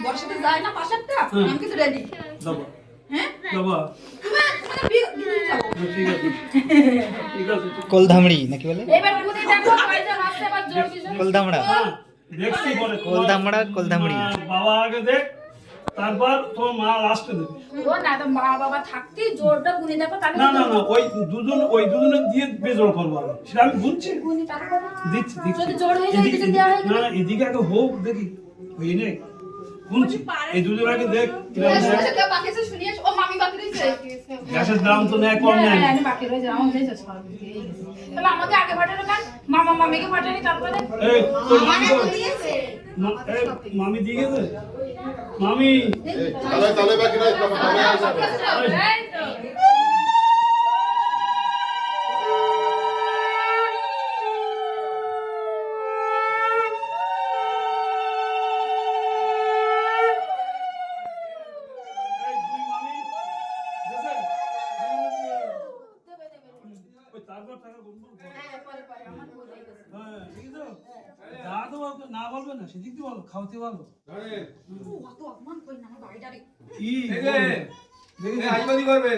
বর্ষাতে যায় না পাশেরটা আমি কিন্তু রেডি যাবো হ্যাঁ যাবো ঠিক আছে ঠিক আছে কোলধামড়ি নাকি বলে এবার বুঝি দেখো কয়জন আছে আবার জোর দিছো কোলধামড়া দেখছি পরে কোলধামড়া কোলধামড়ি বাবা আগে দেখ তারপর তোর মা লাস্টে দেবে ও না তো মা বাবা থাকতে জোরটা গুনি দেখো তাহলে না না না ওই দুজনে দিয়ে বেজোড় করবো আমি। সেটা আমি বুঝছি গুনি তারপর দিচ্ছি যদি জোর হয়ে যায় কিছু দেওয়া হয় না না এদিকে আগে হোক দেখি ওই নে বুঝছি এই দুজন আগে দেখ বাকি আছে শুনিয়ে ও মামি বাকি রইছে গ্যাসের দাম তো নেয় কম নেয় আমি বাকি রইছে আমার হয়েছে সব তাহলে আমাকে আগে পাঠানো কেন মামা মামিকে পাঠানি তারপরে এই তোর মামি মামা কই? দিয়েছে এই, মামি দিয়ে গেছে মামি তাহলে বাকি নাই মামি আসবে এই তো এই দুই মামি দেছে ওই তারপর টাকা বলবো হ্যাঁ পরে পরে আমার বোঝাই গেছে হ্যাঁ ঠিক আছে যা তো বলবে না বলবে না সেদিক দিয়ে বলো খাওয়াতে বলো অত অপমান কই না আমার বাড়িটারে কি আইবাদি করবে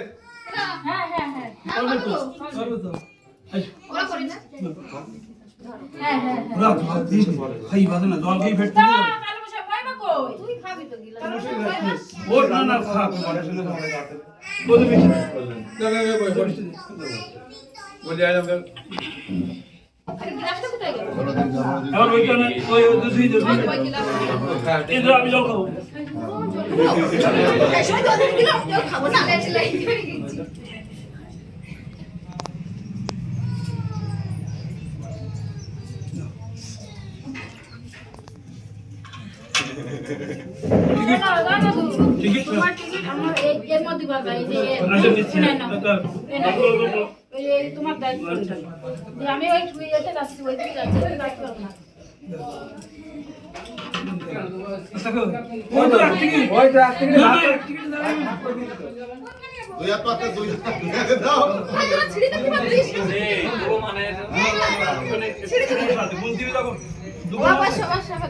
হ্যাঁ হ্যাঁ হ্যাঁ করবে তো করবে তো ওরা করি না হ্যাঁ হ্যাঁ ওরা জল দিস খাই বাদে না জল খেয়ে ফেটতে তা দিও কালো বসে পাইবা কই তুই খাবি তো গিলা ও না না খা বলে বেশি বলে আইলাম আরে গ্লাসটা কোথায় গেল আর ওইখানে ওই দুধই দুধ ওই গ্লাস কিন্তু আমি জল খাবো এই সময় তো দিলা কেউ খাবো না লাই করে গেছি ঠিক আছে তোমার টিকিট আমার এর মধ্যে বাবা এই যে আচ্ছা নিচ্ছি না এই তোমার দায়িত্ব যে আমি ওই এতে যাচ্ছি ওই দিকে যাচ্ছি তুমি দায়িত্ব করো না ওই তো একটিকি ওই তো একটিকি দুই হাত পাতে দুই হাত দাও আরে তোরা ছিড়ে দাও না প্লিজ ও মানে ছিড়ে দিবি তখন বাবা সবার সাথে